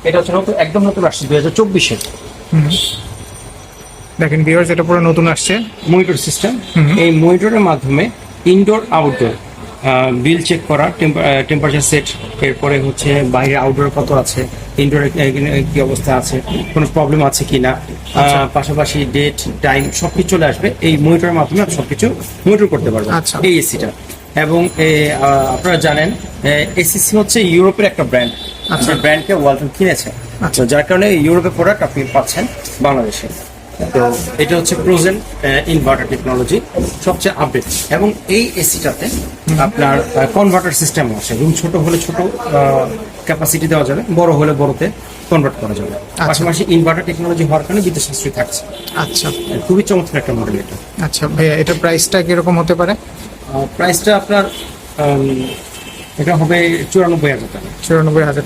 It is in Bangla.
এটা হচ্ছে নতুন, একদম নতুন আসছে 2024-এর দেখেন ভিউয়ার্স, এটা পুরো নতুন আসছে। Monitor system. এই মনিটরের মাধ্যমে ইনডোর আউটডোর বিল চেক করা, টেম্পারেচার সেট, এরপরে হচ্ছে বাইরে আউটডোর কত আছে, ইনডোরে কি অবস্থা আছে, কোনো প্রবলেম আছে কিনা, পাশাপাশি ডেট টাইম সবকিছু চলে আসবে এই মনিটরের মাধ্যমে। আপনি সবকিছু মনিটর করতে পারবেন এই এসিটা। এবং আপনারা জানেন এসিসি হচ্ছে ইউরোপের একটা ব্র্যান্ড, ব্র্যান্ডকে ওয়ালটন কিনেছে, যার কারণে ইউরোপের প্রোডাক্ট আপনি পাচ্ছেন বাংলাদেশে। তো এটা হচ্ছে ফ্রোজেন ইনভার্টার টেকনোলজি, সবচেয়ে আপডেট। এবং এই এসিটাতে আপনার কনভার্টার সিস্টেম আছে। রুম ছোট হলে ছোট ক্যাপাসিটি দেওয়া যাবে, বড় হলে বড়তে কনভার্ট করা যাবে। পাশাপাশি ইনভার্টার টেকনোলজি হওয়ার কারণে বিদ্যুৎ সাশ্রয় থাকছে। আচ্ছা, খুবই চমৎকার একটা মডেল এটা। আচ্ছা ভাইয়া, এটা প্রাইসটা কিরকম হতে পারে? প্রাইসটা আপনার এটা হবে 94,000 টাকা। 94,000 টাকা।